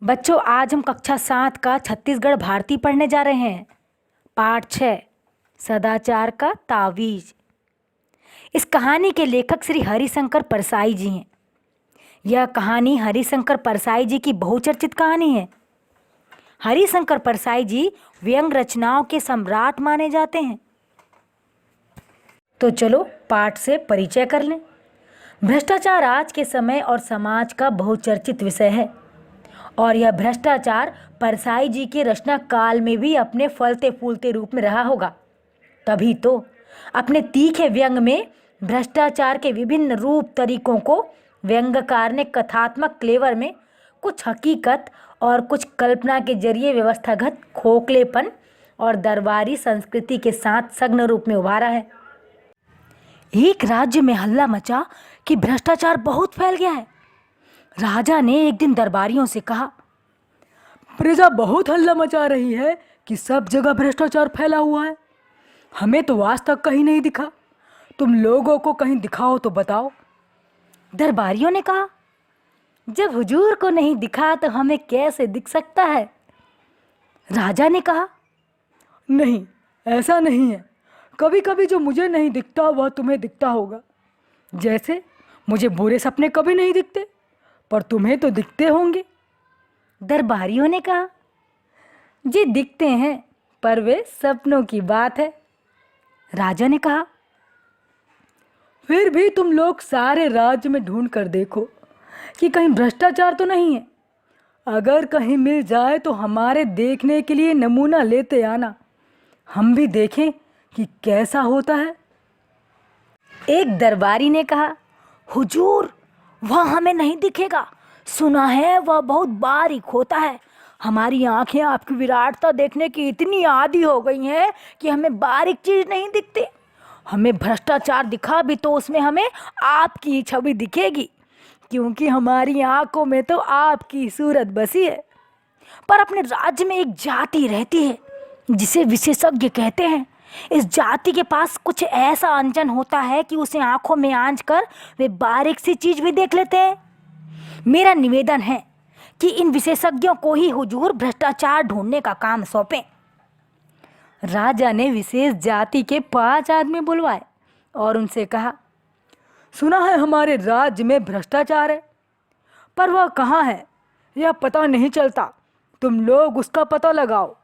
बच्चों, आज हम कक्षा 7 का छत्तीसगढ़ भारती पढ़ने जा रहे हैं। पाठ 6 सदाचार का तावीज। इस कहानी के लेखक श्री हरिशंकर परसाई जी हैं। यह कहानी हरिशंकर परसाई जी की बहुचर्चित कहानी है। हरिशंकर परसाई जी व्यंग रचनाओं के सम्राट माने जाते हैं। तो चलो पाठ से परिचय कर लें। भ्रष्टाचार आज के समय और समाज का बहुचर्चित विषय है और यह भ्रष्टाचार परसाई जी के रचना काल में भी अपने फलते फूलते रूप में रहा होगा। तभी तो अपने तीखे व्यंग में भ्रष्टाचार के विभिन्न रूप तरीकों को व्यंग्यकार ने कथात्मक क्लेवर में कुछ हकीकत और कुछ कल्पना के जरिए व्यवस्थागत खोखलेपन और दरबारी संस्कृति के साथ सघन रूप में उभारा है। एक राज्य में हल्ला मचा कि भ्रष्टाचार बहुत फैल गया है। राजा ने एक दिन दरबारियों से कहा, प्रजा बहुत हल्ला मचा रही है कि सब जगह भ्रष्टाचार फैला हुआ है। हमें तो आज तक कहीं नहीं दिखा। तुम लोगों को कहीं दिखाओ तो बताओ। दरबारियों ने कहा, जब हुजूर को नहीं दिखा तो हमें कैसे दिख सकता है। राजा ने कहा, नहीं, ऐसा नहीं है। कभी कभी जो मुझे नहीं दिखता वह तुम्हें दिखता होगा। जैसे मुझे बुरे सपने कभी नहीं दिखते, पर तुम्हें तो दिखते होंगे। दरबारियों ने कहा, जी दिखते हैं, पर वे सपनों की बात है। राजा ने कहा, फिर भी तुम लोग सारे राज्य में ढूंढ कर देखो कि कहीं भ्रष्टाचार तो नहीं है। अगर कहीं मिल जाए तो हमारे देखने के लिए नमूना लेते आना, हम भी देखें कि कैसा होता है। एक दरबारी ने कहा, हुजूर, वह हमें नहीं दिखेगा। सुना है वह बहुत बारीक होता है। हमारी आंखें आपकी विराटता देखने की इतनी आदी हो गई हैं कि हमें बारीक चीज नहीं दिखती। हमें भ्रष्टाचार दिखा भी तो उसमें हमें आपकी छवि दिखेगी, क्योंकि हमारी आंखों में तो आपकी सूरत बसी है। पर अपने राज्य में एक जाति रहती है जिसे विशेषज्ञ कहते हैं। इस जाति के पास कुछ ऐसा अंजन होता है कि उसे आंखों में आंच कर वे बारीक सी चीज भी देख लेते हैं। मेरा निवेदन है कि इन विशेषज्ञों को ही हुजूर भ्रष्टाचार ढूंढने का काम सौंपें। राजा ने विशेष जाति के 5 आदमी बुलवाए और उनसे कहा, सुना है हमारे राज्य में भ्रष्टाचार है, पर वह कहाँ है यह पता नहीं चलता। तुम लोग उसका पता लगाओ।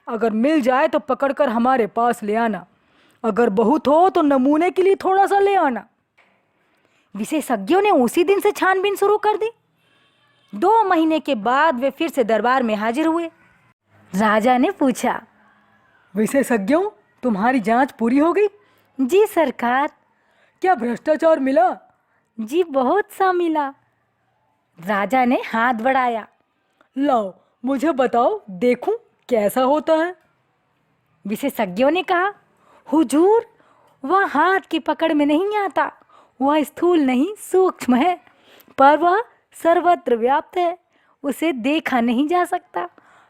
अगर मिल जाए तो पकड़कर हमारे पास ले आना। अगर बहुत हो तो नमूने के लिए थोड़ा सा ले आना। विशेषज्ञों ने उसी दिन से छानबीन शुरू कर दी। 2 महीने के बाद वे फिर से दरबार में हाजिर हुए। राजा ने पूछा, विशेषज्ञों, तुम्हारी जांच पूरी हो गई? जी सरकार। क्या भ्रष्टाचार मिला? जी बहुत सा मिला। राजा ने हाथ बढ़ाया, लाओ मुझे बताओ, देखूं कैसा होता है। विशेषज्ञों ने कहा, हुजूर, वह हाथ की पकड़ में नहीं आता। वह स्थूल नहीं, सूक्ष्म है, पर वह सर्वत्र व्याप्त है। उसे देखा नहीं जा सकता,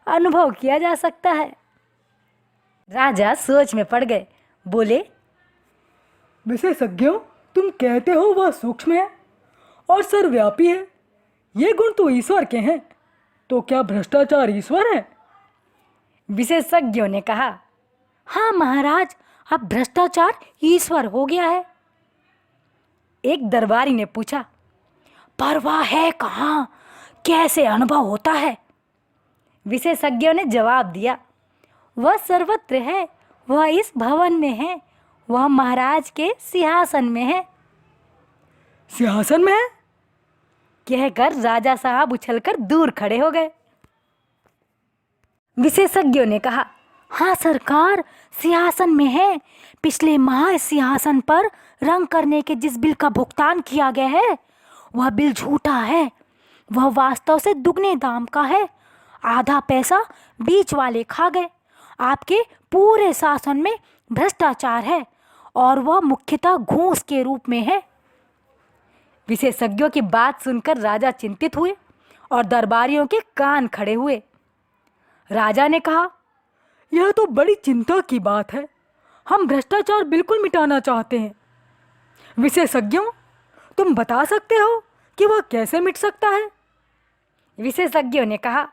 अनुभव किया जा सकता है। राजा सोच में पड़ गए। बोले, विशेषज्ञों, तुम कहते हो वह सूक्ष्म है और सर्वव्यापी है। ये गुण तो ईश्वर के हैं, तो क्या भ्रष्टाचार ईश्वर है? विशेषज्ञों ने कहा, हाँ महाराज, अब भ्रष्टाचार ईश्वर हो गया है। एक दरबारी ने पूछा, पर वह है कहाँ? कैसे अनुभव होता है? विशेषज्ञों ने जवाब दिया, वह सर्वत्र है। वह इस भवन में है। वह महाराज के सिंहासन में है। सिंहासन में है? कहकर राजा साहब उछलकर दूर खड़े हो गए। विशेषज्ञों ने कहा, हाँ सरकार, सिंहासन में है। पिछले माह इस सिंहासन पर रंग करने के जिस बिल का भुगतान किया गया है, वह बिल झूठा है। वह वास्तव से दुगने दाम का है। आधा पैसा बीच वाले खा गए। आपके पूरे शासन में भ्रष्टाचार है और वह मुख्यतः घूस के रूप में है। विशेषज्ञों की बात सुनकर राजा चिंतित हुए और दरबारियों के कान खड़े हुए। राजा ने कहा, यह तो बड़ी चिंता की बात है। हम भ्रष्टाचार बिल्कुल मिटाना चाहते हैं। विशेषज्ञों, तुम बता सकते हो कि वह कैसे मिट सकता है? विशेषज्ञों ने कहा,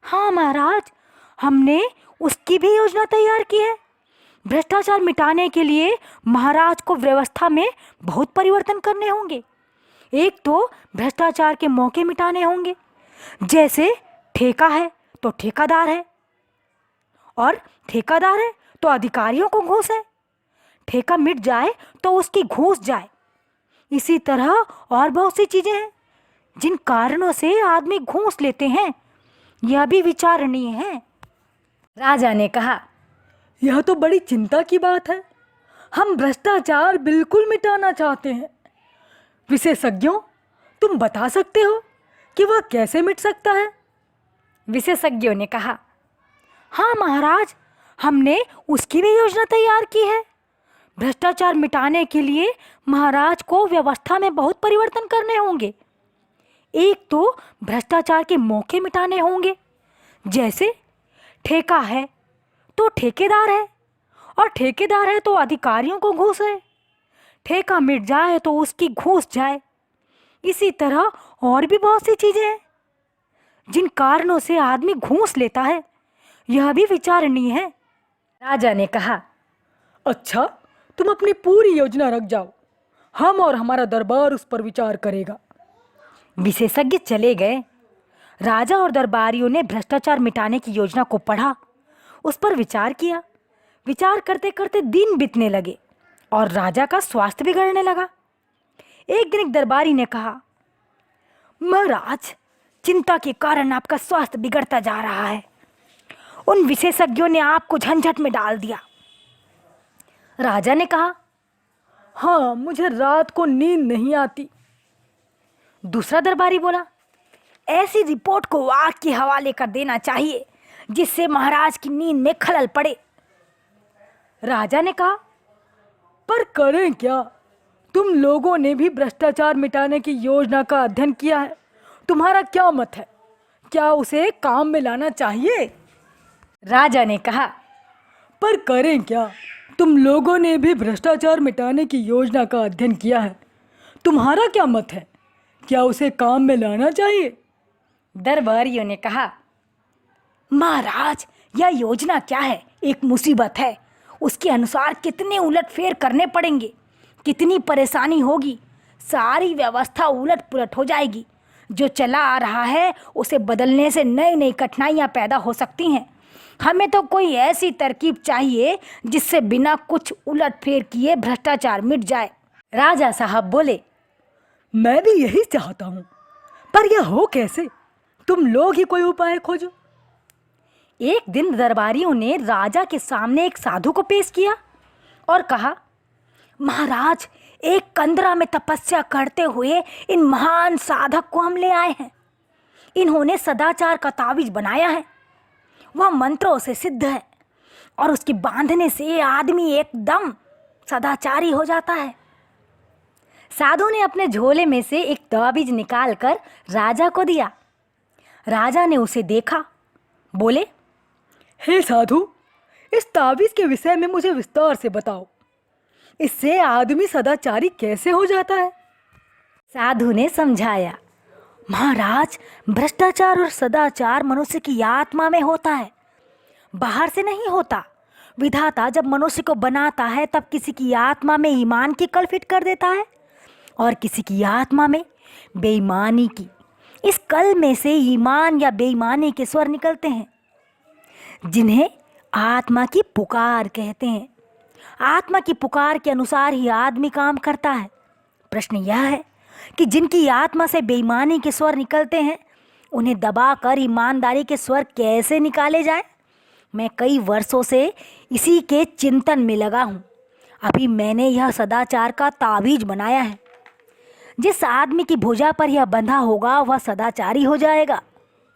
हाँ महाराज, हमने उसकी भी योजना तैयार की है। भ्रष्टाचार मिटाने के लिए महाराज को व्यवस्था में बहुत परिवर्तन करने होंगे। एक तो भ्रष्टाचार के मौके मिटाने होंगे, जैसे ठेका है तो ठेकेदार है, और ठेकेदार है तो अधिकारियों को घूस है। ठेका मिट जाए तो उसकी घूस जाए। इसी तरह और बहुत सी चीजें हैं जिन कारणों से आदमी घूस लेते हैं, यह भी विचारणीय है। राजा ने कहा, यह तो बड़ी चिंता की बात है। हम भ्रष्टाचार बिल्कुल मिटाना चाहते हैं। विशेषज्ञों, तुम बता सकते हो कि वह कैसे मिट सकता है? विशेषज्ञों ने कहा, हाँ महाराज, हमने उसकी भी योजना तैयार की है। भ्रष्टाचार मिटाने के लिए महाराज को व्यवस्था में बहुत परिवर्तन करने होंगे। एक तो भ्रष्टाचार के मौके मिटाने होंगे, जैसे ठेका है तो ठेकेदार है, और ठेकेदार है तो अधिकारियों को घूस है। ठेका मिट जाए तो उसकी घूस जाए। इसी तरह और भी बहुत सी चीजें हैं जिन कारणों से आदमी घूस लेता है, यह भी विचारणीय है। राजा ने कहा, अच्छा, तुम अपनी पूरी योजना रख जाओ। हम और हमारा दरबार उस पर विचार करेगा। विशेषज्ञ चले गए। राजा और दरबारियों ने भ्रष्टाचार मिटाने की योजना को पढ़ा, उस पर विचार किया। विचार करते करते दिन बीतने लगे और राजा का स्वास्थ्य बिगड़ने लगा। एक दिन एक दरबारी ने कहा, महाराज, चिंता के कारण आपका स्वास्थ्य बिगड़ता जा रहा है। उन विशेषज्ञों ने आपको झंझट में डाल दिया। राजा ने कहा, हाँ, मुझे रात को नींद नहीं आती। दूसरा दरबारी बोला, ऐसी रिपोर्ट को आग के हवाले कर देना चाहिए जिससे महाराज की नींद में खलल पड़े। राजा ने कहा, पर करें क्या? तुम लोगों ने भी भ्रष्टाचार मिटाने की योजना का अध्ययन किया है। तुम्हारा क्या मत है? क्या उसे काम में लाना चाहिए? राजा ने कहा, पर करें क्या? तुम लोगों ने भी भ्रष्टाचार मिटाने की योजना का अध्ययन किया है। तुम्हारा क्या मत है? क्या उसे काम में लाना चाहिए? दरबारियों ने कहा, महाराज, यह योजना क्या है? एक मुसीबत है। उसके अनुसार कितने उलटफेर करने पड़ेंगे, कितनी परेशानी होगी। सारी व्यवस्था उलट पुलट हो जाएगी। जो चला आ रहा है उसे बदलने से नई नई कठिनाइयाँ पैदा हो सकती हैं। हमें तो कोई ऐसी तरकीब चाहिए जिससे बिना कुछ उलटफेर किए भ्रष्टाचार मिट जाए। राजा साहब बोले, मैं भी यही चाहता हूँ, पर यह हो कैसे? तुम लोग ही कोई उपाय खोजो। एक दिन दरबारियों ने राजा के सामने एक साधु को पेश किया और कहा, महाराज, एक कंदरा में तपस्या करते हुए इन महान साधक को हम ले आए हैं। इन्होंने सदाचार का तावीज बनाया है। वह मंत्रों से सिद्ध है और उसके बांधने से आदमी एकदम सदाचारी हो जाता है। साधु ने अपने झोले में से एक तावीज निकालकर राजा को दिया। राजा ने उसे देखा, बोले, हे साधु, इस तावीज के विषय में मुझे विस्तार से बताओ। इससे आदमी सदाचारी कैसे हो जाता है? साधु ने समझाया, महाराज, भ्रष्टाचार और सदाचार मनुष्य की आत्मा में होता है, बाहर से नहीं होता। विधाता जब मनुष्य को बनाता है तब किसी की आत्मा में ईमान की कल फिट कर देता है और किसी की आत्मा में बेईमानी की। इस कल में से ईमान या बेईमानी के स्वर निकलते हैं, जिन्हें आत्मा की पुकार कहते हैं। आत्मा की पुकार के अनुसार ही आदमी काम करता है। प्रश्न यह है कि जिनकी आत्मा से बेईमानी के स्वर निकलते हैं, उन्हें दबाकर ईमानदारी के स्वर कैसे निकाले जाएं? मैं कई वर्षों से इसी के चिंतन में लगा हूँ। अभी मैंने यह सदाचार का तावीज बनाया है। जिस आदमी की भुजा पर यह बंधा होगा वह सदाचारी हो जाएगा।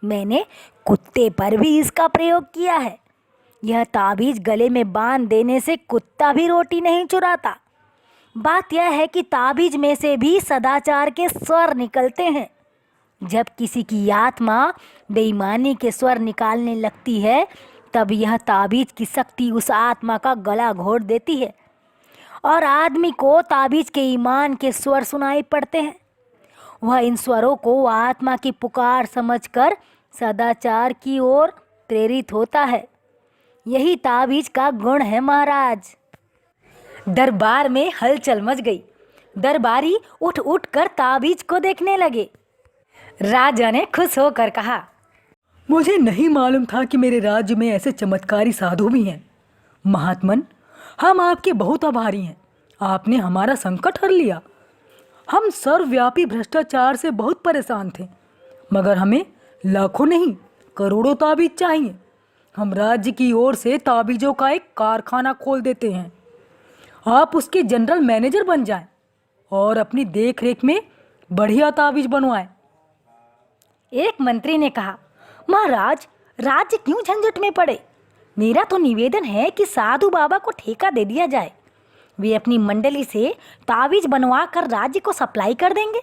मैंने कुत्ते पर भी इसका प्रयोग किया है। यह ताबीज गले में बांध देने से कुत्ता भी रोटी नहीं चुराता। बात यह है कि ताबीज में से भी सदाचार के स्वर निकलते हैं। जब किसी की आत्मा बेईमानी के स्वर निकालने लगती है तब यह ताबीज की शक्ति उस आत्मा का गला घोट देती है और आदमी को ताबीज के ईमान के स्वर सुनाई पड़ते हैं। वह इन स्वरों को आत्मा की पुकार समझकर सदाचार की ओर प्रेरित होता है। यही ताबीज का गुण है महाराज। दरबार में हलचल मच गई। दरबारी उठ उठ कर ताबीज को देखने लगे। राजा ने खुश होकर कहा, मुझे नहीं मालूम था कि मेरे राज्य में ऐसे चमत्कारी साधु भी हैं। महात्मन, हम आपके बहुत आभारी हैं। आपने हमारा संकट हर लिया। हम सर्वव्यापी भ्रष्टाचार से बहुत परेशान थे, मगर हमें लाखों नहीं करोड़ों ताबीज चाहिए। हम राज्य की ओर से ताबीजों का एक कारखाना खोल देते हैं। आप उसके जनरल मैनेजर बन जाएं और अपनी देख रेख में बढ़िया ताबीज बनवाएं। एक मंत्री ने कहा, महाराज, राज्य क्यों झंझट में पड़े? मेरा तो निवेदन है कि साधु बाबा को ठेका दे दिया जाए। वे अपनी मंडली से ताबीज बनवा कर राज्य को सप्लाई कर देंगे।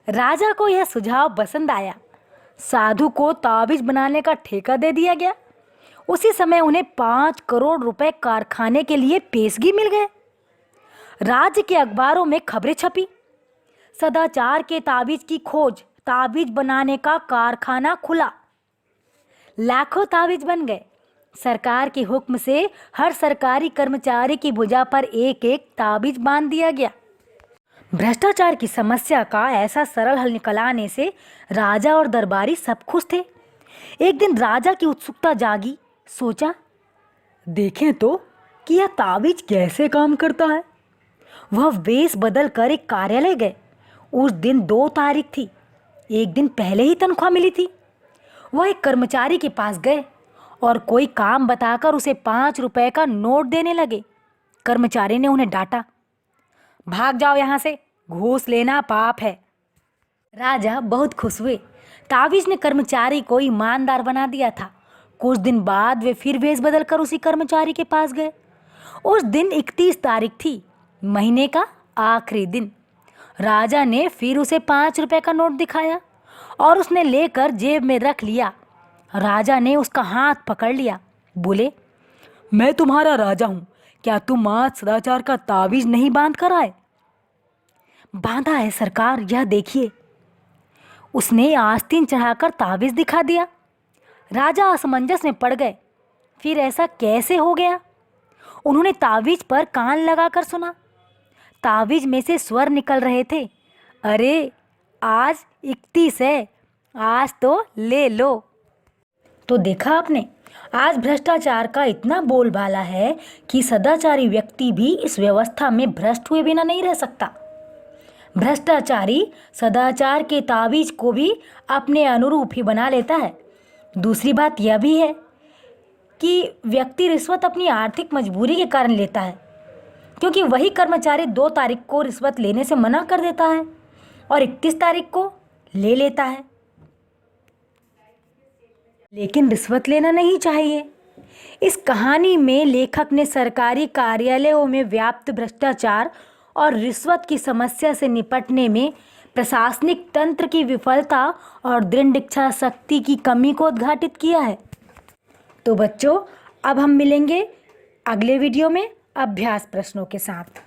राजा को यह सुझाव पसंद आया। साधु को ताबीज बनाने का ठेका दे दिया गया। उसी समय उन्हें 5 करोड़ रुपए कारखाने के लिए पेशगी मिल गए। राज्य के अखबारों में खबरें छपी। सदाचार के ताबीज की खोज, ताबीज बनाने का कारखाना खुला। लाखों ताबीज बन गए। सरकार के हुक्म से हर सरकारी कर्मचारी की भुजा पर एक एक ताबीज बांध दिया गया। भ्रष्टाचार की समस्या का ऐसा सरल हल निकल आने से राजा और दरबारी सब खुश थे। एक दिन राजा की उत्सुकता जागी। सोचा, देखें तो कि यह ताबीज कैसे काम करता है। वह वेश बदल कर एक कार्यालय गए। उस दिन 2 तारीख थी। एक दिन पहले ही तनख्वाह मिली थी। वह एक कर्मचारी के पास गए और कोई काम बताकर उसे 5 रुपए का नोट देने लगे। कर्मचारी ने उन्हें डांटा, भाग जाओ यहाँ से, घूस लेना पाप है। राजा बहुत खुश हुए। ताबीज ने कर्मचारी को ईमानदार बना दिया था। कुछ दिन बाद वे फिर वेश बदल कर उसी कर्मचारी के पास गए। उस दिन 31 तारीख थी, महीने का आखिरी दिन। राजा ने फिर उसे 5 रुपए का नोट दिखाया और उसने लेकर जेब में रख लिया। राजा ने उसका हाथ पकड़ लिया, बोले, मैं तुम्हारा राजा हूँ, क्या तुम आज सदाचार का ताबीज नहीं बांध कर आए? बांधा है सरकार, यह देखिए। उसने आस्तीन चढ़ाकर ताबीज दिखा दिया। राजा असमंजस में पड़ गए। फिर ऐसा कैसे हो गया? उन्होंने ताबीज पर कान लगाकर सुना। ताबीज में से स्वर निकल रहे थे, अरे आज 31 है, आज तो ले लो। तो देखा आपने, आज भ्रष्टाचार का इतना बोलबाला है कि सदाचारी व्यक्ति भी इस व्यवस्था में भ्रष्ट हुए बिना नहीं रह सकता। भ्रष्टाचारी सदाचार के ताबीज को भी अपने अनुरूप ही बना लेता है। दूसरी बात यह भी है कि व्यक्ति रिश्वत अपनी आर्थिक मजबूरी के कारण लेता है, क्योंकि वही कर्मचारी 2 तारीख को रिश्वत लेने से मना कर देता है और 31 तारीख को ले लेता है। लेकिन रिश्वत लेना नहीं चाहिए। इस कहानी में लेखक ने सरकारी कार्यालयों में व्याप्त भ्रष्टाचार और रिश्वत की समस्या से निपटने में प्रशासनिक तंत्र की विफलता और दृढ़ इच्छा शक्ति की कमी को उद्घाटित किया है। तो बच्चों, अब हम मिलेंगे अगले वीडियो में अभ्यास प्रश्नों के साथ।